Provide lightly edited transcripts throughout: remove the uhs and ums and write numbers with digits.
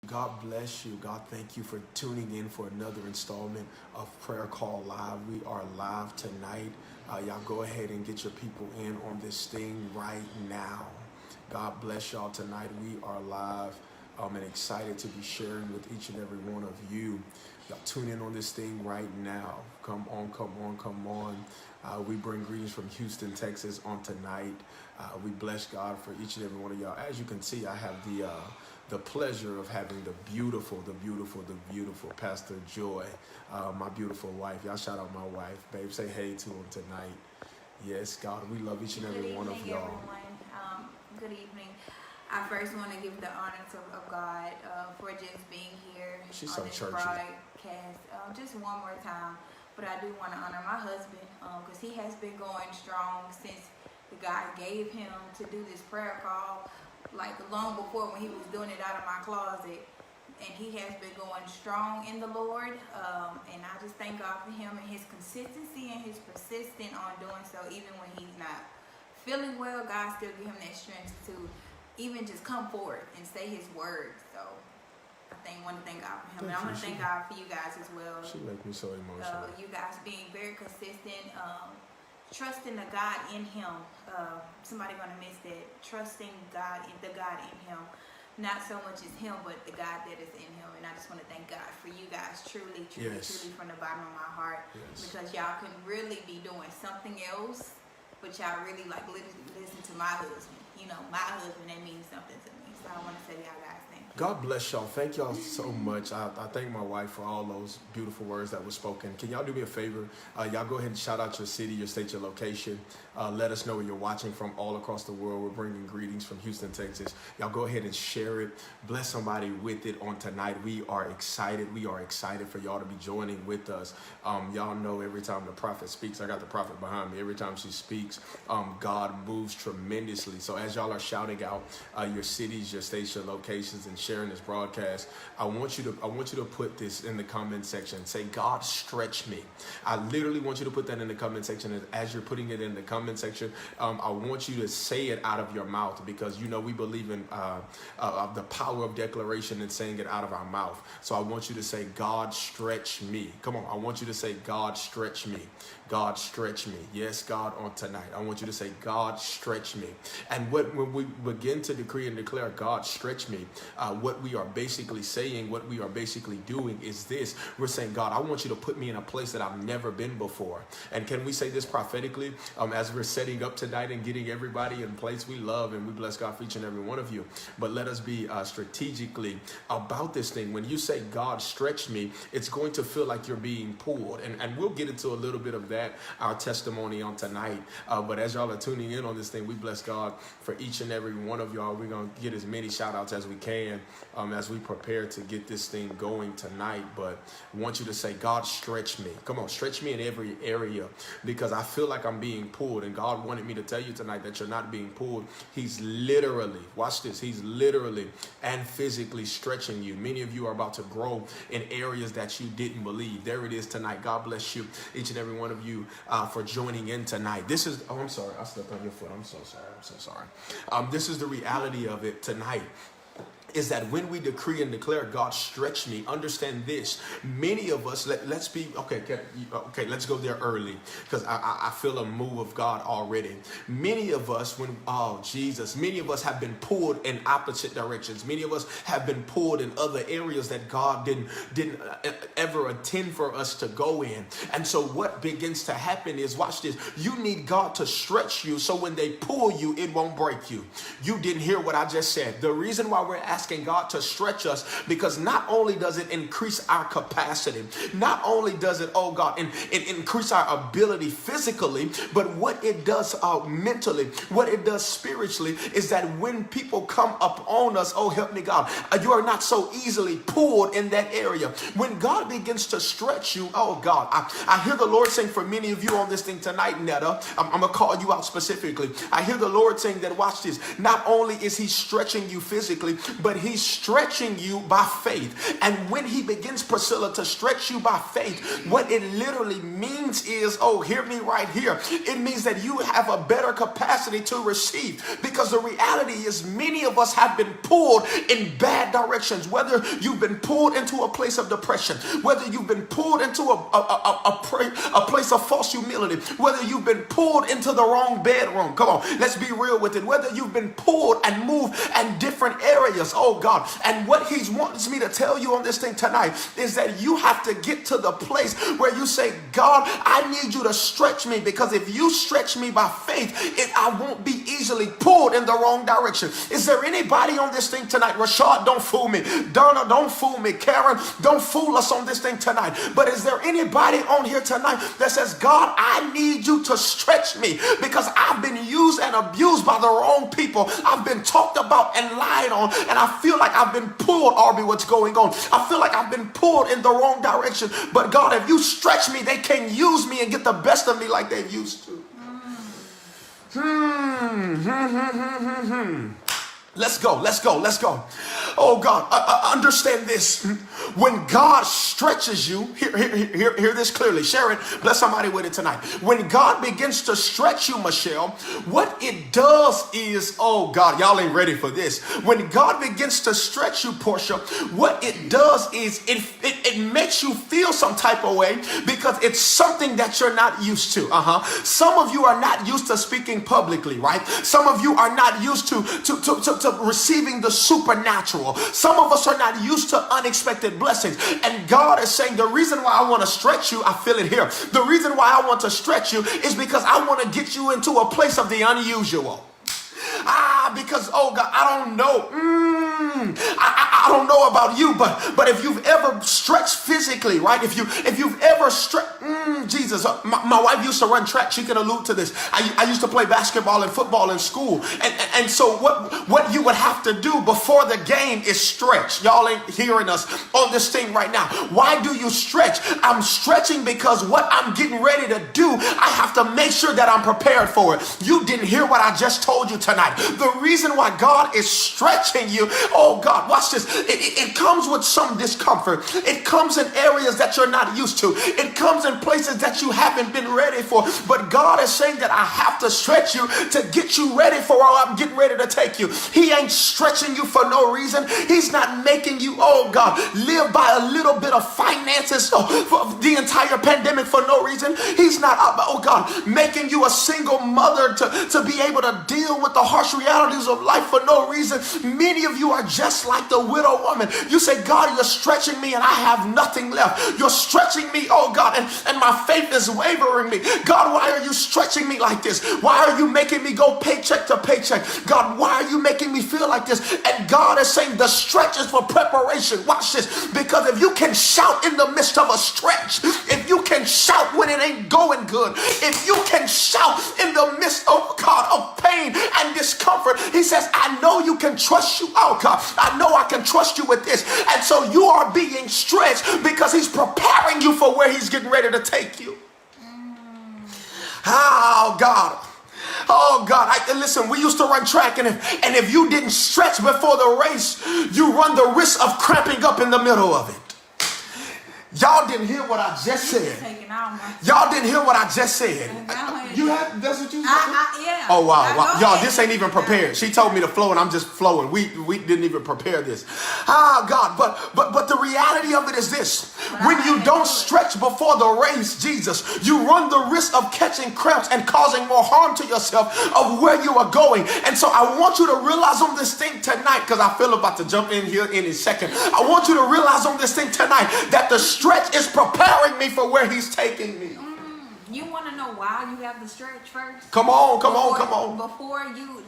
God bless you. God, thank you for tuning in for another installment of Prayer Call Live. We are live tonight. Y'all go ahead and get your people in on this thing right now. God bless y'all tonight. We are live and excited to be sharing with each and every one of you. Y'all tune in on this thing right now. Come on, come on, come on. We bring greetings from Houston, Texas on tonight. We bless God for each and every one of y'all. As you can see, I have the pleasure of having the beautiful Pastor Joy, my beautiful wife. Y'all shout out my wife. Babe, say hey to him tonight. Yes, God, we love each and every one of y'all. Good evening. I first want to give the honor of God for just being here She's on so this churchy. broadcast. Just one more time. But I do want to honor my husband because he has been going strong since the God gave him to do this prayer call, like long before when he was doing it out of my closet. And he has been going strong in the Lord. And I just thank God for him and his consistency and his persistent on doing so, even when he's not feeling well. God still give him that strength to even just come forward and say his word. So I want to thank God for him. And I want to thank God for you guys as well. She make me so emotional. You guys being very consistent, trusting the God in him. Somebody gonna miss that. Trusting God in the God in him. Not so much as him, but the God that is in him. And I just want to thank God for you guys, truly from the bottom of my heart. Yes. Because y'all can really be doing something else, but y'all really like listen to my husband. You know, my husband, that means something to me. So I want to say y'all guys thank you. God bless y'all. Thank y'all so much. I thank my wife for all those beautiful words that were spoken. Can y'all do me a favor? Y'all go ahead and shout out your city, your state, your location. Let us know where you're watching from all across the world. We're bringing greetings from Houston, Texas. Y'all go ahead and share it. Bless somebody with it on tonight. We are excited. We are excited for y'all to be joining with us. Y'all know every time the prophet speaks, I got the prophet behind me. Every time she speaks, God moves tremendously. So as y'all are shouting out your cities, your states, your locations, and sharing this broadcast, I want you to put this in the comment section. Say, God, stretch me. I literally want you to put that in the comment section. And as you're putting it in the comment section, I want you to say it out of your mouth, because you know we believe in the power of declaration and saying it out of our mouth. So I want you to say, God, stretch me. Come on, I want you to say, God, stretch me. God, stretch me. Yes, God, on tonight, I want you to say, God, stretch me. And when we begin to decree and declare, God, stretch me, what we are basically saying, what we are basically doing is this. We're saying, God, I want you to put me in a place that I've never been before. And can we say this prophetically as we're setting up tonight and getting everybody in place? We love and we bless God for each and every one of you. But let us be strategically about this thing. When you say, God, stretch me, it's going to feel like you're being pulled. And we'll get into a little bit of that, our testimony on tonight. But as y'all are tuning in on this thing, we bless God for each and every one of y'all. We're going to get as many shout outs as we can as we prepare to get this thing going tonight. But I want you to say, God, stretch me. Come on, stretch me in every area, because I feel like I'm being pulled. And God wanted me to tell you tonight that you're not being pulled. He's literally, watch this, he's literally and physically stretching you. Many of you are about to grow in areas that you didn't believe. There it is tonight. God bless you, each and every one of you, for joining in tonight. This is, oh, I'm sorry, I stepped on your foot. I'm so sorry. This is the reality of it tonight. Is that when we decree and declare, God, stretch me, understand this. Many of us, let's be, let's go there early, because I feel a move of God already. Many of us, many of us have been pulled in opposite directions. Many of us have been pulled in other areas that God didn't ever intend for us to go in. And so what begins to happen is, watch this, you need God to stretch you so when they pull you, it won't break you. You didn't hear what I just said. The reason why we're asking God to stretch us, because not only does it increase our capacity, not only does it, it increase our ability physically, but what it does mentally, what it does spiritually, is that when people come up on us, oh, help me God, you are not so easily pulled in that area. When God begins to stretch you, oh God, I hear the Lord saying for many of you on this thing tonight, Netta, I'm going to call you out specifically. I hear the Lord saying that, watch this, not only is he stretching you physically, but he's stretching you by faith. And when he begins, Priscilla, to stretch you by faith, what it literally means is, oh, hear me right here. It means that you have a better capacity to receive, because the reality is many of us have been pulled in bad directions, whether you've been pulled into a place of depression, whether you've been pulled into a place of false humility, whether you've been pulled into the wrong bedroom. Come on, let's be real with it. Whether you've been pulled and moved in different areas, oh God. And what he wants me to tell you on this thing tonight is that you have to get to the place where you say, God, I need you to stretch me, because if you stretch me by faith, I won't be easily pulled in the wrong direction. Is there anybody on this thing tonight? Rashad, don't fool me. Donna, don't fool me. Karen, don't fool us on this thing tonight. But is there anybody on here tonight that says, God, I need you to stretch me, because I've been used and abused by the wrong people. I've been talked about and lied on, and I feel like I've been pulled. Arby, what's going on? I feel like I've been pulled in the wrong direction. But God, if you stretch me, they can use me and get the best of me like they used to. Let's go. Oh God, understand this. When God stretches you, hear this clearly. Sharon, bless somebody with it tonight. When God begins to stretch you, Michelle, what it does is, oh God, y'all ain't ready for this. When God begins to stretch you, Portia, what it does is it makes you feel some type of way, because it's something that you're not used to. Some of you are not used to speaking publicly, right? Some of you are not used to receiving the supernatural. Some of us are not used to unexpected blessings. And God is saying, the reason why I want to stretch you, I feel it here. The reason why I want to stretch you is because I want to get you into a place of the unusual. Because, oh God, I don't know. I don't know about you, but if you've ever stretched physically, right? If you've ever stretched, Jesus, my wife used to run track. She can allude to this. I used to play basketball and football in school. And so what you would have to do before the game is stretch. Y'all ain't hearing us on this thing right now. Why do you stretch? I'm stretching because what I'm getting ready to do, I have to make sure that I'm prepared for it. You didn't hear what I just told you tonight. The reason why God is stretching you, oh God, watch this. It comes with some discomfort. It comes in areas that you're not used to. It comes in places that you haven't been ready for. But God is saying that I have to stretch you to get you ready for where I'm getting ready to take you. He ain't stretching you for no reason. He's not making you, oh God, live by a little bit of finances for the entire pandemic for no reason. He's not, oh God, making you a single mother to be able to deal with the harsh realities of life for no reason. Many of you are just like the widow woman. You say, God, you're stretching me and I have nothing left. You're stretching me, oh God, and my faith is wavering me. God, why are you stretching me like this? Why are you making me go paycheck to paycheck? God, why are you making me feel like this? And God is saying the stretch is for preparation. Watch this. Because if you can shout in the midst of a stretch, if you can shout when it ain't going good, if you can shout in the midst of, God, of pain and discomfort, he says, I know you can trust you. Oh God, I know I can trust you with this. And so you are being stretched because he's preparing you for where he's getting ready to take you. Oh God. Oh God, listen, we used to run track, and if you didn't stretch before the race, you run the risk of cramping up in the middle of it. Y'all didn't hear what I just said. Y'all didn't hear what I just said. You had, that's what you said? Yeah. Oh wow. Y'all, this ain't even prepared. She told me to flow and I'm just flowing. We didn't even prepare this. God, but the reality of it is this. When you don't stretch before the race, Jesus, you run the risk of catching cramps and causing more harm to yourself of where you are going. And so I want you to realize on this thing tonight, because I feel about to jump in here in a second. I want you to realize on this thing tonight that the stretch is preparing me for where he's taking me. You want to know why you have the stretch first? Come on. Before you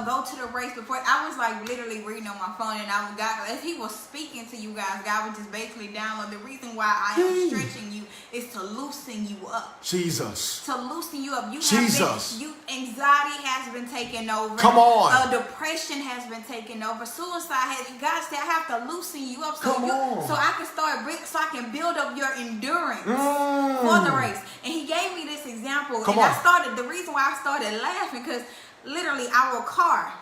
go to the race, before I was like literally reading on my phone, and as he was speaking to you guys, God was just basically download. The reason why I am stretching you is to loosen you up. Jesus. To loosen you up. Anxiety has been taken over. Come on. Depression has been taken over. Suicide has. God said I have to loosen you up so I can build up your endurance for the race. And he gave me this example, the reason why I started laughing, because literally our car,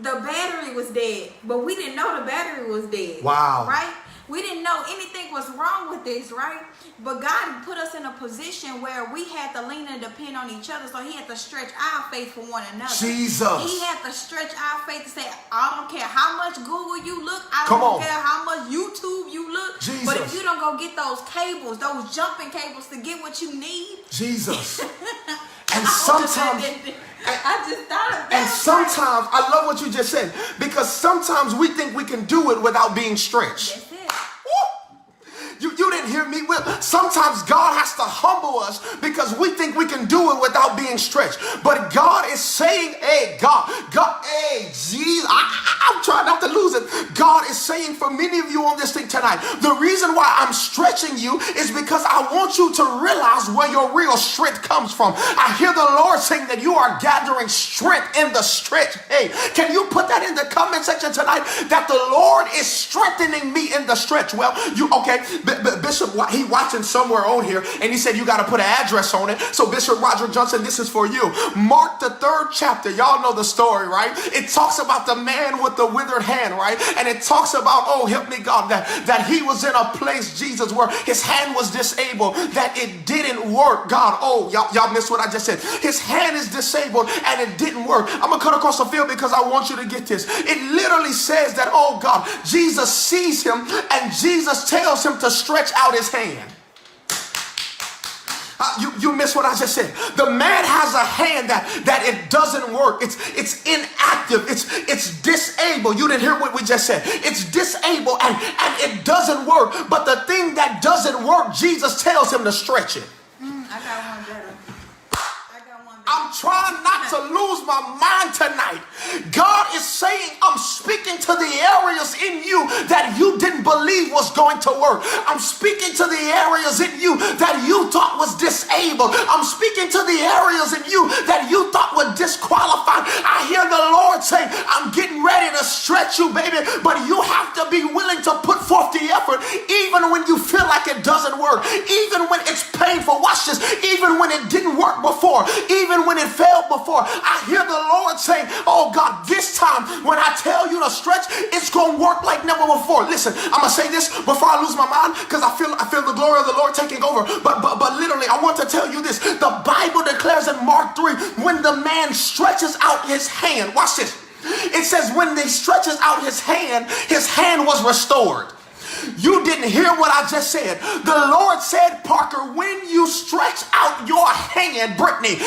the battery was dead, but we didn't know the battery was dead. Wow. Right? We didn't know anything was wrong with this, right? But God put us in a position where we had to lean and depend on each other. So he had to stretch our faith for one another. Jesus. He had to stretch our faith to say, I don't care how much Google you look. I Come don't on. care how much YouTube you look. Jesus. But if you don't go get those cables, those jumping cables to get what you need. Jesus. And sometimes... I just thought of that. And sometimes, I love what you just said, because sometimes we think we can do it without being stretched. That's it. You didn't hear me? Well, sometimes God has to humble us because we think we can do it without being stretched. But God is saying, hey, God, hey, Jesus, I'm trying not to lose it. God is saying for many of you on this thing tonight, the reason why I'm stretching you is because I want you to realize where your real strength comes from. I hear the Lord saying that you are gathering strength in the stretch. Hey, can you put that in the comment section tonight? That the Lord is strengthening me in the stretch. Well, okay, Bishop, he watching somewhere on here, and he said you got to put an address on it. So Bishop Roger Johnson, this is for you. Mark the 3rd chapter. Y'all know the story, right? It talks about the man with the withered hand, right? And it talks about, oh, help me God, that he was in a place, Jesus, where his hand was disabled, that it didn't work. God, oh, y'all missed what I just said. His hand is disabled and it didn't work. I'm going to cut across the field because I want you to get this. It literally says that, oh God, Jesus sees him and Jesus tells him to stretch out his hand. You missed what I just said. The man has a hand that it doesn't work. It's inactive. It's disabled. You didn't hear what we just said. It's disabled and it doesn't work. But the thing that doesn't work, Jesus tells him to stretch it. I got one better. I'm trying not to lose my mind tonight. God is saying, I'm speaking to the areas in you that you didn't believe was going to work. I'm speaking to the areas in you that you thought was disabled. I'm speaking to the areas in you that you thought were disqualified. I hear the Lord saying, I'm getting ready to stretch you, baby, but you have to be willing to put forth the effort, even when you feel like it doesn't work, even when it's painful. Watch this. Even when it didn't work before, even when it failed before, I hear the Lord saying, oh God, this time when I tell you to stretch, it's going to work like never before. Listen, I'm going to say this before I lose my mind because I feel the glory of the Lord taking over. But literally, I want to tell you this. The Bible declares in Mark 3, when the man stretches out his hand, watch this. It says when he stretches out his hand was restored. You didn't hear what I just said. The Lord said, Parker, when you stretch out your hand, Brittany,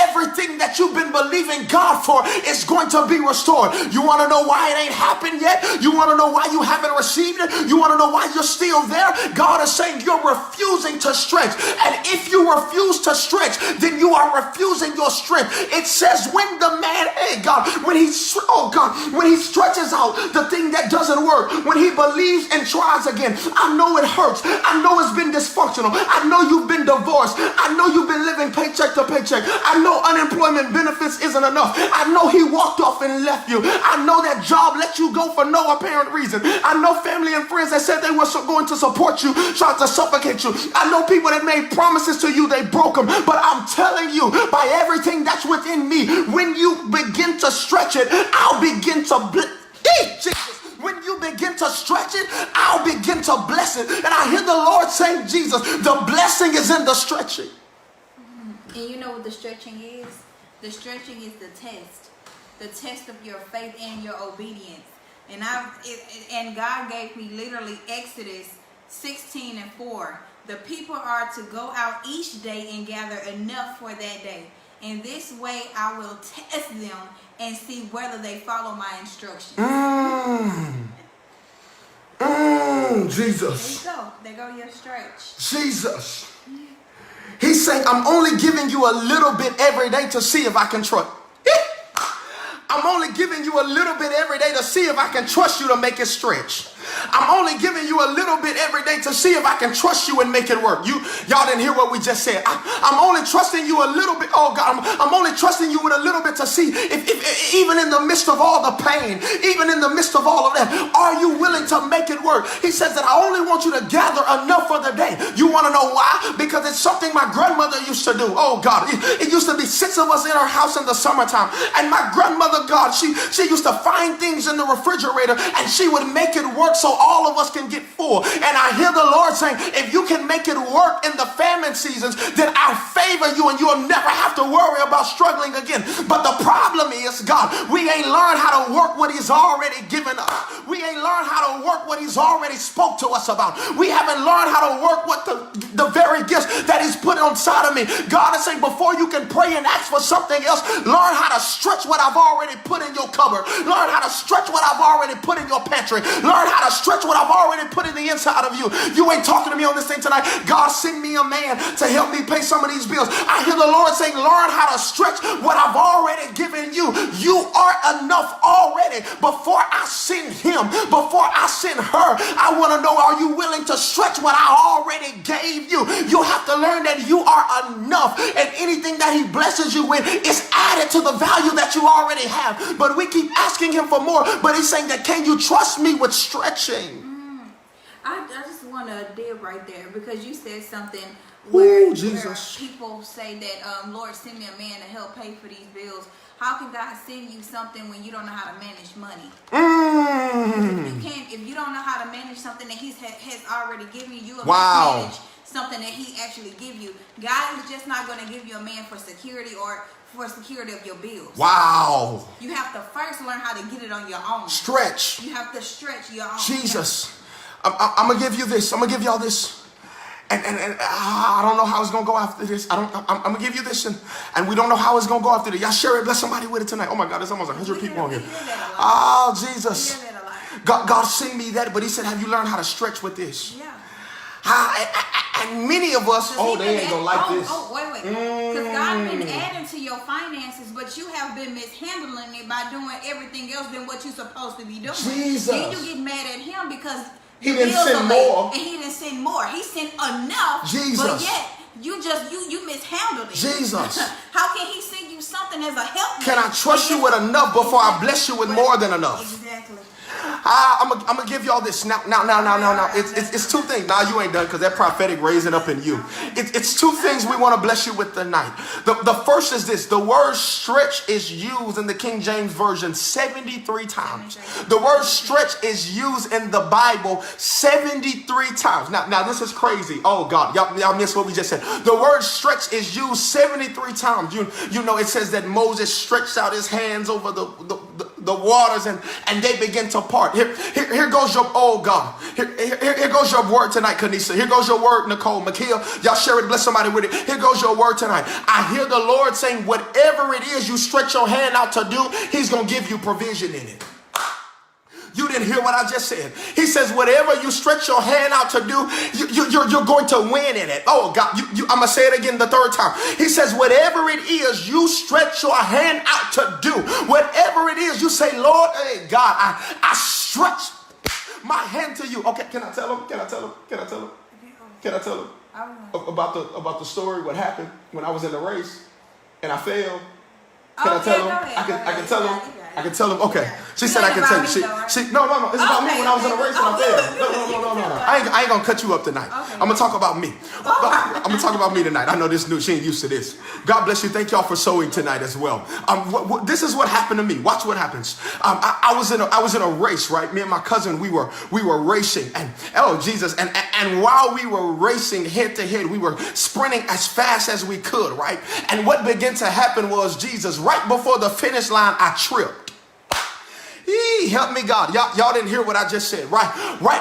everything that you've been believing God for is going to be restored. You want to know why it ain't happened yet? You want to know why you haven't received it? You want to know why you're still there? God is saying you're refusing to stretch. And if you refuse to stretch, then you are refusing your strength. It says when the man, hey God, when he stretches out the thing that doesn't work, when he believes and tries again. I know it hurts. I know it's been dysfunctional. I know you've been divorced. I know you've been living paycheck to paycheck. I know unemployment benefits isn't enough. I know he walked off and left you. I know that job let you go for no apparent reason. I know family and friends that said they were going to support you, tried to suffocate you. I know people that made promises to you, they broke them. But I'm telling you, by everything that's within me, when you begin to stretch it, I'll begin to when you begin to stretch it, I'll begin to bless it. And I hear the Lord saying, Jesus, the blessing is in the stretching. And you know what the stretching is? The stretching is the test of your faith and your obedience. And God gave me literally Exodus 16:4. The people are to go out each day and gather enough for that day. In this way, I will test them and see whether they follow my instructions. Jesus. There you go. There go your stretch. Jesus. He's saying, I'm only giving you a little bit every day to see if I can trust. I'm only giving you a little bit every day to see if I can trust you to make it stretch. I'm only giving you a little bit every day to see if I can trust you and make it work. Y'all didn't hear what we just said. I'm only trusting you a little bit. Oh God, I'm only trusting you with a little bit to see if even in the midst of all the pain, even in the midst of all of that, are you willing to to make it work. He says that I only want you to gather enough for the day. You want to know why? Because it's something my grandmother used to do. Oh God, it used to be 6 of us in her house in the summertime. And my grandmother, God, she used to find things in the refrigerator and she would make it work so all of us can get full. And I hear the Lord saying, if you can make it work in the famine seasons, then I favor you and you'll never have to worry about struggling again. But the problem is, God, we ain't learned how to work what he's already given us. We ain't learned how to work what he's already spoke to us about. We haven't learned how to work what the very gifts that he's put inside of me. God is saying, before you can pray and ask for something else, learn how to stretch what I've already put in your cupboard. Learn how to stretch what I've already put in your pantry. Learn how to stretch what I've already put in the inside of you. You ain't talking to me on this thing tonight. God, send me a man to help me pay some of these bills. I hear the Lord saying, learn how to stretch what I've already given you. You are enough already. Before I send him, before I send her, I want to know, are you willing to stretch what I already gave you? You have to learn that you are enough, and anything that he blesses you with is added to the value that you already have. But we keep asking him for more, but he's saying that, can you trust me with stretching? I just want to dig right there, because you said something where people say that, Lord, send me a man to help pay for these bills. How can God send you something when you don't know how to manage money? If you don't know how to manage something that he has already given you, you manage something that he actually give you. God is just not going to give you a man for security or for security of your bills. Wow. You have to first learn how to get it on your own. Stretch. You have to stretch your own. Jesus. I'm going to give you this. I'm going to give y'all this. And I don't know how it's going to go after this. I'm going to give you this, and we don't know how it's going to go after this. Y'all share it. Bless somebody with it tonight. Oh, my God, there's almost 100 people on here. Oh, Jesus. God sent me that, but he said, have you learned how to stretch with this? Yeah. And many of us, they ain't going to like this. Wait. Because God been adding to your finances, but you have been mishandling it by doing everything else than what you're supposed to be doing. Jesus. Then you get mad at him because he didn't send more. And he didn't send more. He sent enough. Jesus. But yet, you mishandled it. Jesus. How can he send you something as a help? Can I trust you with enough before I bless you with more than enough? Exactly. I'm gonna give y'all this now. It's two things. Now you ain't done, because that prophetic raising up in you. It's two things we want to bless you with tonight. The first is this: the word stretch is used in the King James Version 73 times. The word stretch is used in the Bible 73 times. Now this is crazy. Oh God, y'all missed what we just said. The word stretch is used 73 times. You know it says that Moses stretched out his hands over the waters and they begin to part. Here goes your, oh God. Here goes your word tonight, Kanisha. Here goes your word, Nicole, Makia. Y'all share it, bless somebody with it. Here goes your word tonight. I hear the Lord saying, whatever it is you stretch your hand out to do, he's going to give you provision in it. You didn't hear what I just said. He says, whatever you stretch your hand out to do, you're going to win in it. Oh, God, I'm going to say it again the third time. He says, whatever it is you stretch your hand out to do, whatever it is you say, Lord, hey, God, I stretch my hand to you. Okay, can I tell him? Can I tell him about the story, what happened when I was in the race and I failed? Can I tell him? I can tell him. Okay. She said I can tell you. No. It's about me when I was in a race and I failed. No. I ain't gonna cut you up tonight. I'm gonna talk about me. I'm gonna talk about me tonight. I know this new. She ain't used to this. God bless you. Thank y'all for sowing tonight as well. This is what happened to me. Watch what happens. I was in a race, right? Me and my cousin, we were racing, and oh Jesus, and while we were racing head to head, we were sprinting as fast as we could, right? And what began to happen was, Jesus, right before the finish line, I tripped. Help me, God. Y'all didn't hear what I just said. Right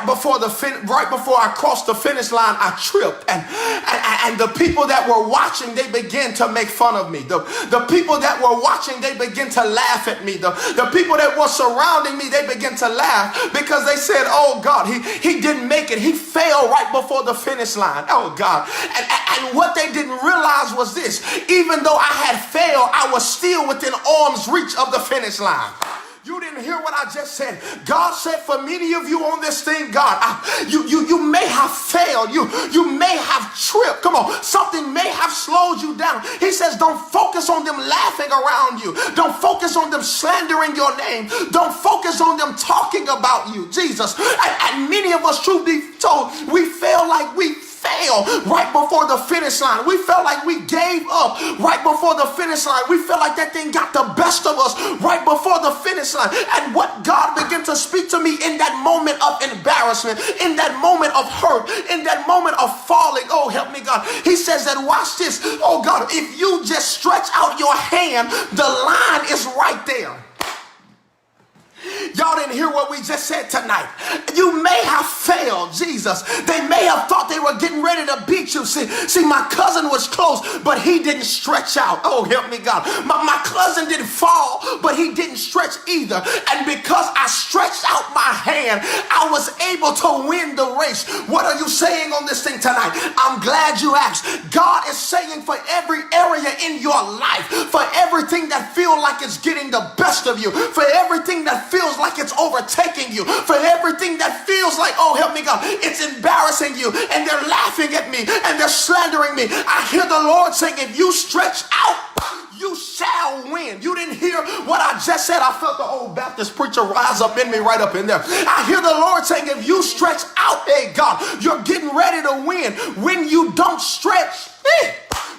before I crossed the finish line, I tripped, and the people that were watching, they began to make fun of me. The people that were watching, they began to laugh at me. The people that were surrounding me, they began to laugh because they said, "Oh God, he didn't make it. He fell right before the finish line." Oh God, and what they didn't realize was this: even though I had failed, I was still within arm's reach of the finish line. You didn't hear what I just said. God said for many of you on this thing, God, you may have failed. You may have tripped. Come on. Something may have slowed you down. He says don't focus on them laughing around you. Don't focus on them slandering your name. Don't focus on them talking about you. Jesus. And many of us, truth be told, we feel like we failed right before the finish line. We felt like we gave up right before the finish line. We felt like that thing got the best of us right before the finish line. And what God began to speak to me in that moment of embarrassment, in that moment of hurt, in that moment of falling, oh help me God, he says that watch this, oh God, if you just stretch out your hand, the line is right there. Y'all didn't hear what we just said tonight. You may have failed, Jesus. They may have thought they were getting ready to beat you. See, my cousin was close, but he didn't stretch out. Oh, help me, God. My cousin didn't fall, but he didn't stretch either. And because I stretched out my hand, I was able to win the race. What are you saying on this thing tonight? I'm glad you asked. God is saying for every area in your life, for everything that feels like it's getting the best of you, for everything that feels like it's overtaking you, for everything that feels like, oh help me God, it's embarrassing you, and they're laughing at me and they're slandering me. I hear the Lord saying, if you stretch out, you shall win. You didn't hear what I just said. I felt the old Baptist preacher rise up in me right up in there. I hear the Lord saying, if you stretch out, hey God, you're getting ready to win. When you don't stretch,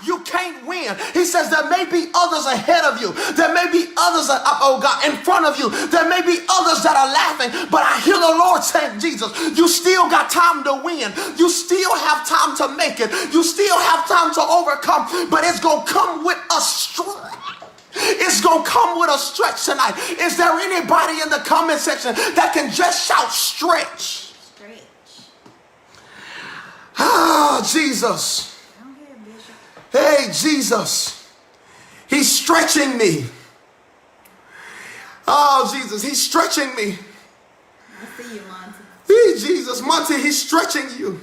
you can't win. He says there may be others ahead of you. There may be others, oh God, in front of you. There may be others that are laughing. But I hear the Lord saying, Jesus, you still got time to win. You still have time to make it. You still have time to overcome. But it's going to come with a stretch. It's going to come with a stretch tonight. Is there anybody in the comment section that can just shout stretch? Stretch. Ah, Jesus. Hey, Jesus, he's stretching me. Oh, Jesus, he's stretching me. I see you, Monty. Hey, Jesus, Monty, he's stretching you.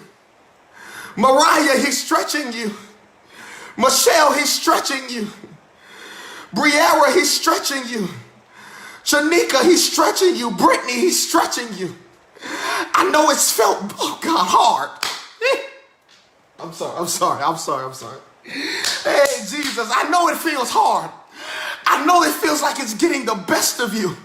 Mariah, he's stretching you. Michelle, he's stretching you. Briara, he's stretching you. Shanika, he's stretching you. Brittany, he's stretching you. I know it's felt, oh God, hard. I'm sorry. Hey, Jesus, I know it feels hard. I know it feels like it's getting the best of you.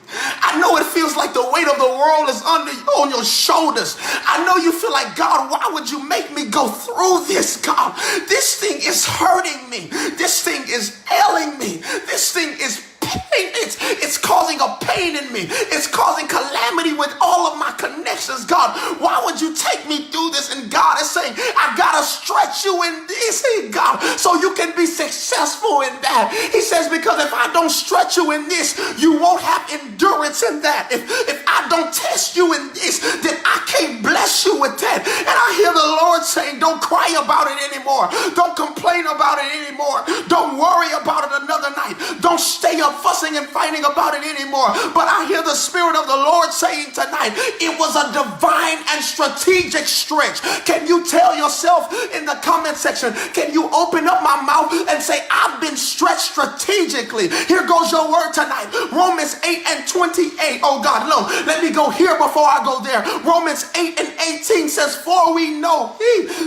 I know it feels like the weight of the world is on your shoulders. I know you feel like, God, why would you make me go through this, God? This thing is hurting me. This thing is ailing me. This thing is pain. It's causing a pain in me. It's causing calamity with all of my connections. God, why would you take me through this? And God is saying, I gotta stretch you in this, God, so you can be successful in that. He says, because if I don't stretch you in this, you won't have endurance in that. If I don't test you in this, then I can't bless you with that. And I hear the Lord saying, don't cry about it anymore. Don't complain about it anymore. Don't worry about it another night. Don't stay up fussing and fighting about it anymore. But I hear the Spirit of the Lord saying tonight, it was a divine and strategic stretch. Can you tell yourself in the comment section, can you open up my mouth and say, I've been stretched strategically? Here goes your word tonight. Romans 8:28. Oh God, no, let me go here before I go there. Romans 8:18 says, for we know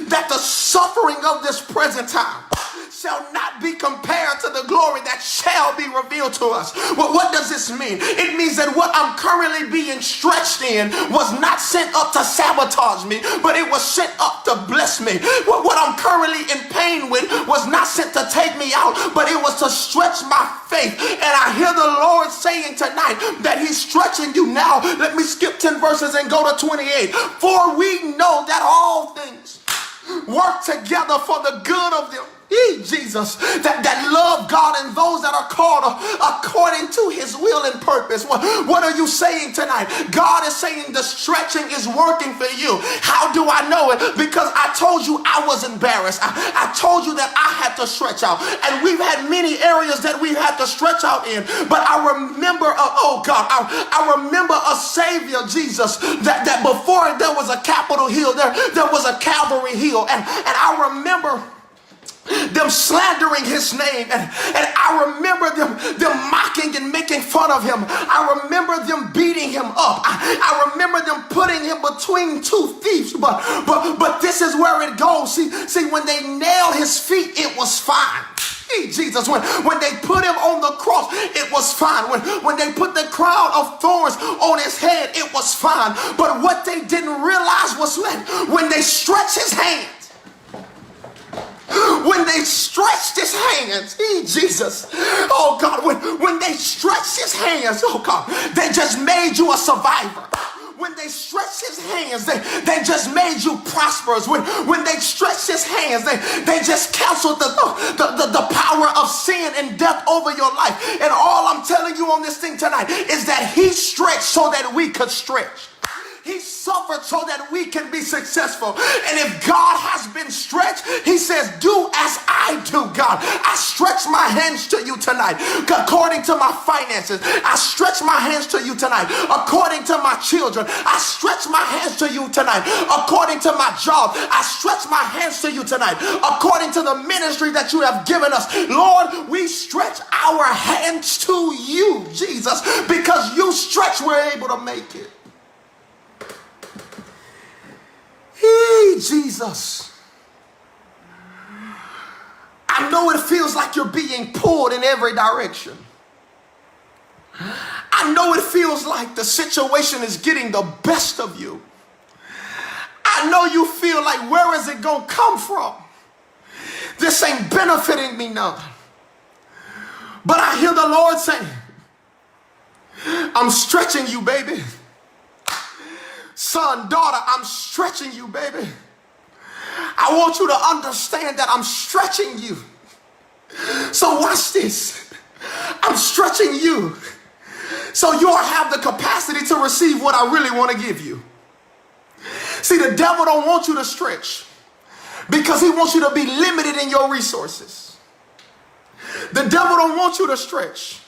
that the suffering of this present time shall not be compared to the glory that shall be revealed to us. Well, what does this mean? It means that what I'm currently being stretched in was not sent up to sabotage me, but it was sent up to bless me. What I'm currently in pain with was not sent to take me out, but it was to stretch my faith. And I hear the Lord saying tonight that he's stretching you now. Let me skip 10 verses and go to 28. For we know that all things work together for the good of them, Jesus, that love God and those that are called according to his will and purpose. What are you saying tonight? God is saying the stretching is working for you. How do I know it? Because I told you I was embarrassed. I told you that I had to stretch out. And we've had many areas that we've had to stretch out in. But I remember, I remember a Savior, Jesus, that before there was a Capitol Hill, there was a Calvary Hill. And I remember them slandering his name. And I remember them mocking and making fun of him. I remember them beating him up. I remember them putting him between two thieves. But this is where it goes. See, when they nailed his feet, it was fine. Jesus, when they put him on the cross, it was fine. When they put the crown of thorns on his head, it was fine. But what they didn't realize was when they stretched his hands, when they stretched his hands, Jesus, oh God, when they stretched his hands, oh God, they just made you a survivor. When they stretched his hands, they just made you prosperous. When they stretched his hands, they just canceled the power of sin and death over your life. And all I'm telling you on this thing tonight is that he stretched so that we could stretch. He suffered so that we can be successful. And if God has been stretched, he says, do as I do, God. I stretch my hands to you tonight. According to my finances, I stretch my hands to you tonight. According to my children, I stretch my hands to you tonight. According to my job, I stretch my hands to you tonight. According to the ministry that you have given us, Lord, we stretch our hands to you, Jesus, because you stretch, we're able to make it. Hey, Jesus. I know it feels like you're being pulled in every direction. I know it feels like the situation is getting the best of you. I know you feel like, where is it going to come from? This ain't benefiting me none. But I hear the Lord saying, I'm stretching you, baby. Son, daughter, I'm stretching you, baby. I want you to understand that I'm stretching you. So watch this. I'm stretching you so you'll have the capacity to receive what I really want to give you. See, the devil don't want you to stretch because he wants you to be limited in your resources. The devil don't want you to stretch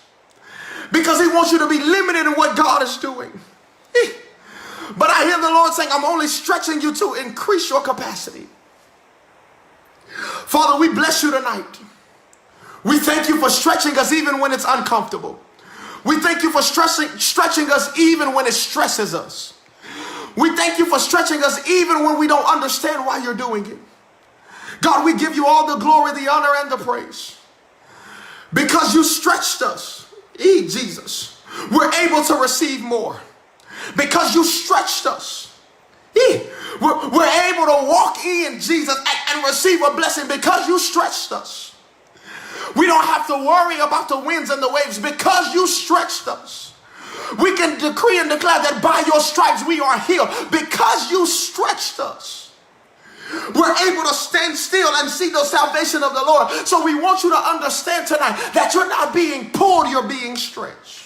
because he wants you to be limited in what God is doing. But I hear the Lord saying, I'm only stretching you to increase your capacity. Father, we bless you tonight. We thank you for stretching us even when it's uncomfortable. We thank you for stretching us even when it stresses us. We thank you for stretching us even when we don't understand why you're doing it. God, we give you all the glory, the honor, and the praise. Because you stretched us, Jesus, we're able to receive more. Because you stretched us, we're able to walk in, Jesus, and receive a blessing because you stretched us. We don't have to worry about the winds and the waves because you stretched us. We can decree and declare that by your stripes we are healed because you stretched us. We're able to stand still and see the salvation of the Lord. So we want you to understand tonight that you're not being pulled, you're being stretched.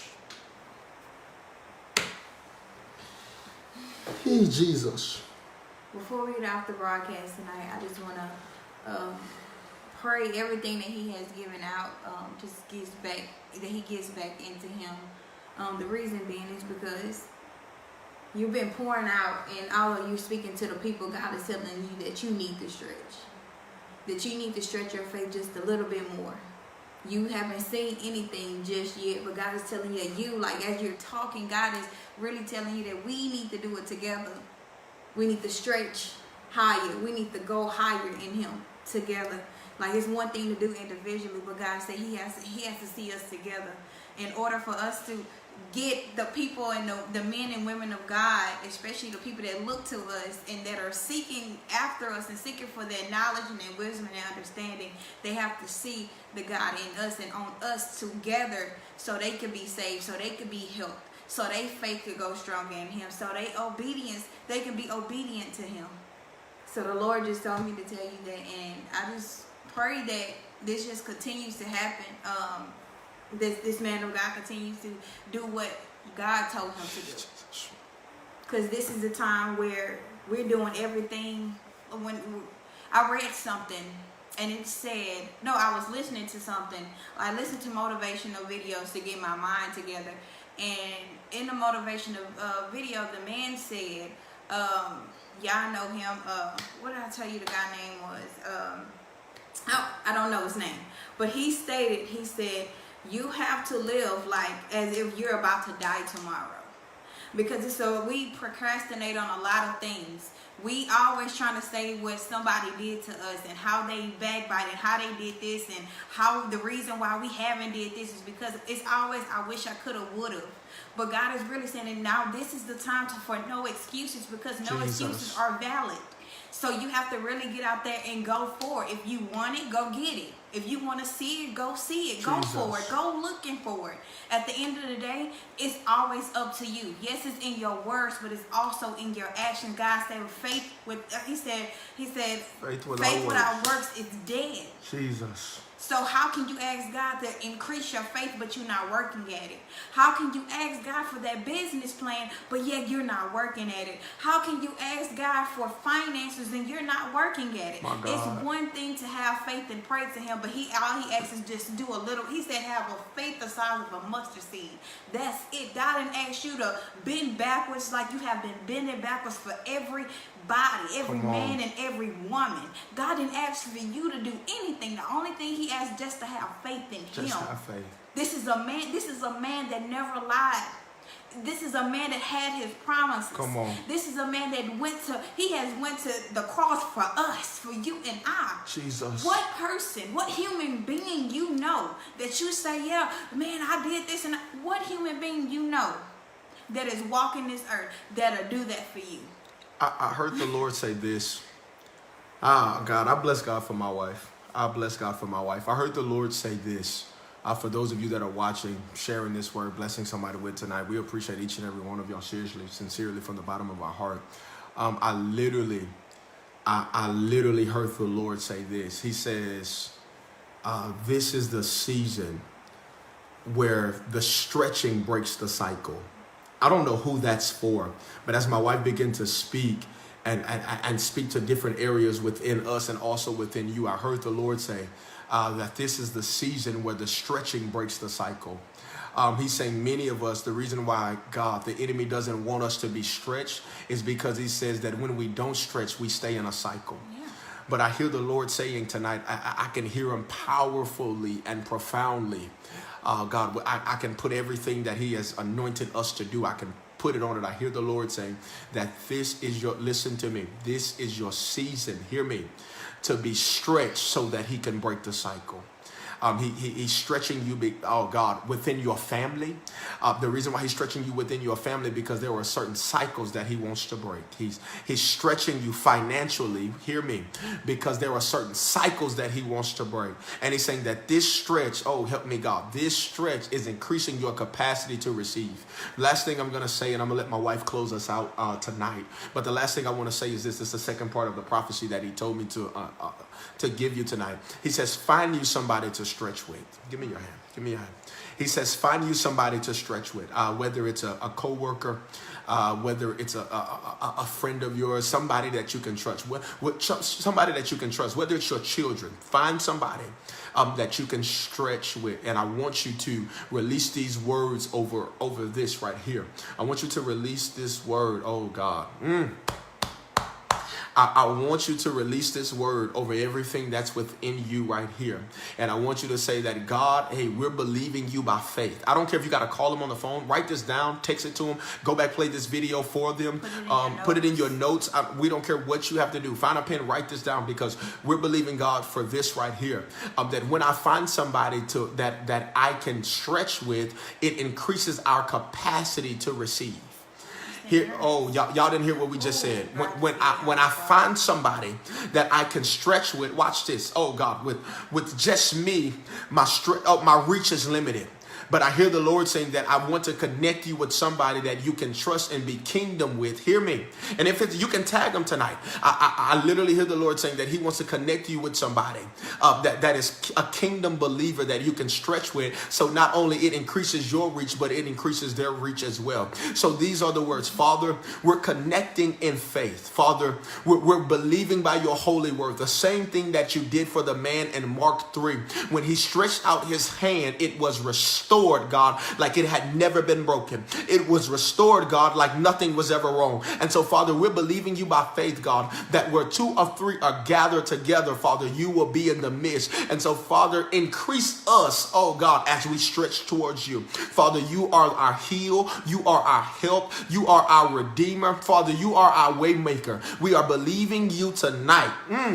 Hey, Jesus. Before we get off the broadcast tonight, I just want to pray everything that he has given out just gives back, that he gives back into him. The reason being is because you've been pouring out, and all of you speaking to the people, God is telling you that you need to stretch. That you need to stretch your faith just a little bit more. You haven't seen anything just yet, but God is telling you, like as you're talking, God is really telling you that we need to do it together. We need to stretch higher. We need to go higher in him together. Like it's one thing to do individually, but God said he has to see us together in order for us to get the people and the men and women of God, especially the people that look to us and that are seeking after us and seeking for their knowledge and their wisdom and their understanding. They have to see the God in us and on us together so they can be saved, so they can be helped, so their faith could go stronger in him, so they can be obedient to him. So the Lord just told me to tell you that, and I just pray that this just continues to happen. This man of God continues to do what God told him to do. Because this is the time where we're doing everything. When I read something and it said, no, I was listening to something. I listened to motivational videos to get my mind together. And in the motivational video, the man said, y'all know him. What did I tell you the guy name was? I don't know his name, but he said, you have to live like as if you're about to die tomorrow. Because so we procrastinate on a lot of things. We always trying to say what somebody did to us and how they backbited, how they did this, and how the reason why we haven't did this is because it's always, I wish I could have, would have. But God is really saying that now this is the time for no excuses, because no excuses are valid. So you have to really get out there and go for it. If you want it, go get it. If you want to see it, go see it. Go for it. Go looking for it. At the end of the day, it's always up to you. Yes, it's in your words, but it's also in your actions. God said, faith with, he said, faith without works is dead. Jesus. So how can you ask God to increase your faith, but you're not working at it? How can you ask God for that business plan, but yet you're not working at it? How can you ask God for finances and you're not working at it? It's one thing to have faith and pray to him, but all he asks is just do a little. He said have a faith the size of a mustard seed. That's it. God didn't ask you to bend backwards like you have been bending backwards for every body, every man and every woman. God didn't ask for you to do anything. The only thing he asked just to have faith in him. Just have faith. This is a man that never lied. This is a man that had his promises. Come on. This is a man that went to the cross for us, for you and I. Jesus. What person, what human being you know that you say, yeah, man, I did this, and what human being you know that is walking this earth that'll do that for you? I heard the Lord say this. God, I bless God for my wife. I bless God for my wife. I heard the Lord say this. For those of you that are watching, sharing this word, blessing somebody with tonight, we appreciate each and every one of y'all seriously, sincerely, from the bottom of our heart. I literally heard the Lord say this. He says, this is the season where the stretching breaks the cycle. I don't know who that's for, but as my wife began to speak and speak to different areas within us and also within you, I heard the Lord say that this is the season where the stretching breaks the cycle. He's saying many of us, the reason why the enemy doesn't want us to be stretched is because he says that when we don't stretch, we stay in a cycle. Yeah. But I hear the Lord saying tonight, I can hear him powerfully and profoundly. God, I can put everything that he has anointed us to do. I can put it on it. I hear the Lord saying that listen to me, this is your season, hear me, to be stretched so that he can break the cycle. He's stretching you, within your family. The reason why he's stretching you within your family, because there are certain cycles that he wants to break. He's stretching you financially, hear me, because there are certain cycles that he wants to break. And he's saying that this stretch, help me God, this stretch is increasing your capacity to receive. Last thing I'm going to say, and I'm going to let my wife close us out tonight, but the last thing I want to say is this is the second part of the prophecy that he told me to give you tonight. He says, find you somebody to stretch with. Give me your hand. Give me your hand. He says, find you somebody to stretch with, whether it's a co-worker, whether it's a friend of yours, somebody that you can trust, somebody that you can trust, whether it's your children. Find somebody that you can stretch with. And I want you to release these words over this right here. I want you to release this word. Oh, God. I want you to release this word over everything that's within you right here. And I want you to say that, God, hey, we're believing you by faith. I don't care if you got to call them on the phone. Write this down. Text it to them. Go back, play this video for them. Put it in your notes. We don't care what you have to do. Find a pen, write this down, because we're believing God for this right here. That when I find somebody that I can stretch with, it increases our capacity to receive. Here, y'all didn't hear what we just said. When I find somebody that I can stretch with, watch this. Oh God, with just me, my reach is limited. But I hear the Lord saying that I want to connect you with somebody that you can trust and be kingdom with. Hear me. And if you can tag them tonight. I literally hear the Lord saying that he wants to connect you with somebody that is a kingdom believer that you can stretch with. So not only it increases your reach, but it increases their reach as well. So these are the words. Father, we're connecting in faith. Father, we're believing by your holy word. The same thing that you did for the man in Mark 3. When he stretched out his hand, it was restored restored, God, like it had never been broken. It was restored, God, like nothing was ever wrong. And so, Father, we're believing you by faith, God, that where 2 or 3 are gathered together, Father, you will be in the midst. And so, Father, increase us, oh God, as we stretch towards you. Father, you are our heal. You are our help. You are our redeemer. Father, you are our way maker. We are believing you tonight.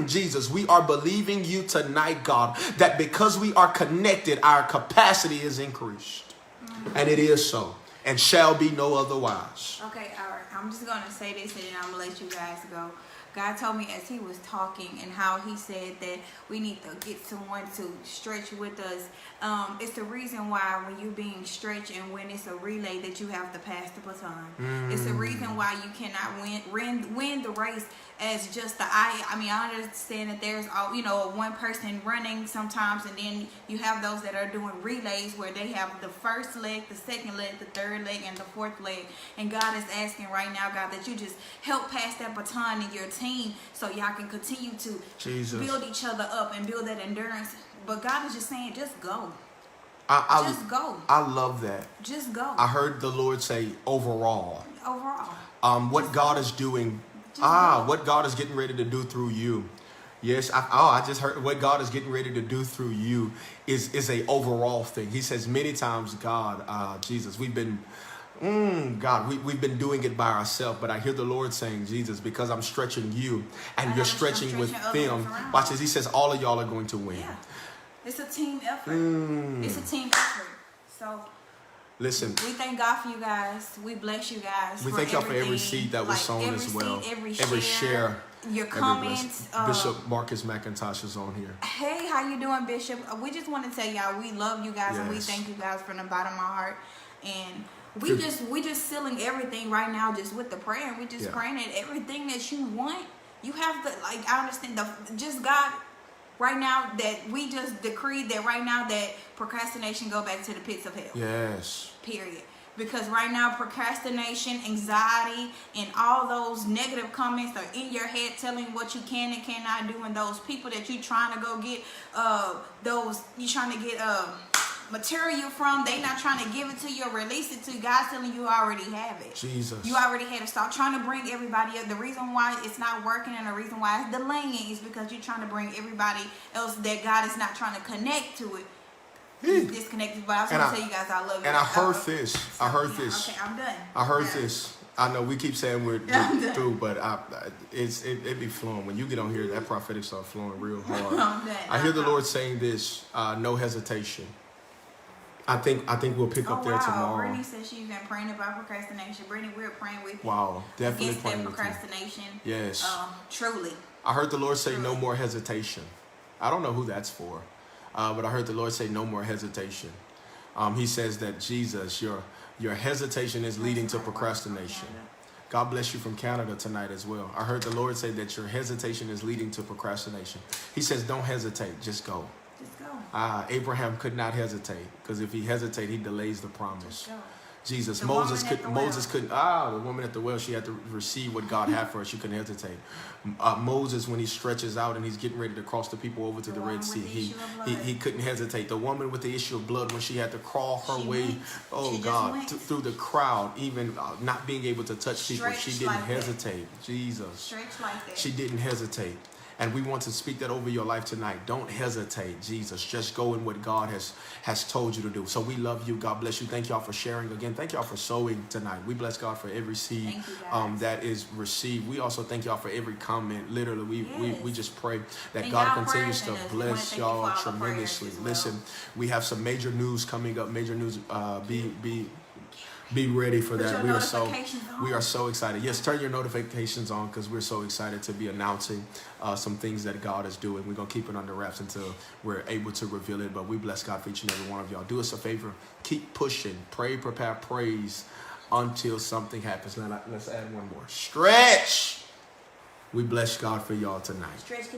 Jesus, we are believing you tonight, God, that because we are connected, our capacity is increased. And it is so, and shall be no otherwise. Okay, all right. I'm just going to say this and then I'm going to let you guys go. God told me as he was talking and how he said that we need to get someone to stretch with us. It's the reason why when you're being stretched and when it's a relay that you have to pass the baton. It's the reason why you cannot win the race as just the I mean, I understand that there's one person running sometimes, and then you have those that are doing relays where they have the first leg, the second leg, the third leg, and the fourth leg. And God is asking right now, God, that you just help pass that baton in your team so y'all can continue to build each other up and build that endurance. But God is just saying, just go. Just go. I love that. Just go. I heard the Lord say overall. What God is doing. What God is getting ready to do through you. Yes, I just heard what God is getting ready to do through you is a overall thing. He says many times, God, Jesus, we've been doing it by ourselves, but I hear the Lord saying, Jesus, because I'm stretching you and you're stretching with them. Watch this. He says all of y'all are going to win. Yeah. It's a team effort. It's a team effort. So listen, we thank God for you guys. We bless you guys. We thank y'all for every seed that was sown as well. Every share. Your comments. Bishop Marcus McIntosh is on here. Hey, how you doing, Bishop? We just want to tell y'all we love you guys and we thank you guys from the bottom of our heart. And we just sealing everything right now just with the prayer. And we just praying that everything that you want, you have to, like, I understand just God right now that we just decreed that right now that procrastination go back to the pits of hell. Yes. Period. Because right now procrastination, anxiety, and all those negative comments are in your head telling what you can and cannot do, and those people that you trying to go get material from, they not trying to give it to you or release it to you. God's telling you already have it. Jesus. You already had it. Stop trying to bring everybody up. The reason why it's not working and the reason why it's delaying is because you're trying to bring everybody else that God is not trying to connect to it. He's disconnected. But I was going to tell you guys I love you. And I heard this. Okay, I'm done. I heard this. I know we keep saying we're through, but it be flowing. When you get on here, that prophetic start flowing real hard. I hear the Lord saying this, no hesitation. I think we'll pick up there tomorrow. Brittany says she's been praying about procrastination. Brittany, we're praying with you. Wow, definitely against praying that with procrastination. You. Yes. Truly. I heard the Lord say no more hesitation. I don't know who that's for, but I heard the Lord say no more hesitation. He says that Jesus, your hesitation is leading to procrastination. God bless you from Canada tonight as well. I heard the Lord say that your hesitation is leading to procrastination. He says don't hesitate, just go. Just go. Abraham could not hesitate because if he hesitated, he delays the promise. Jesus, the Moses couldn't. The woman at the well, she had to receive what God had for her. She couldn't hesitate. Moses, when he stretches out and he's getting ready to cross the people over to the Red Sea, he couldn't hesitate. The woman with the issue of blood, when she had to crawl her way, through the crowd, even not being able to touch people, she didn't hesitate. Jesus, stretch like that. She didn't hesitate. And we want to speak that over your life tonight. Don't hesitate, Jesus. Just go in what God has told you to do. So we love you. God bless you. Thank y'all for sharing again. Thank y'all for sowing tonight. We bless God for every seed that is received. We also thank y'all for every comment. Literally, we just pray that God continues to bless y'all tremendously. Listen, we have some major news coming up. Major news. Be ready for that. We are so excited. Yes, turn your notifications on because we're so excited to be announcing some things that God is doing. We're going to keep it under wraps until we're able to reveal it. But we bless God for each and every one of y'all. Do us a favor. Keep pushing. Pray, prepare, praise until something happens. Now, let's add one more. Stretch. We bless God for y'all tonight. Stretch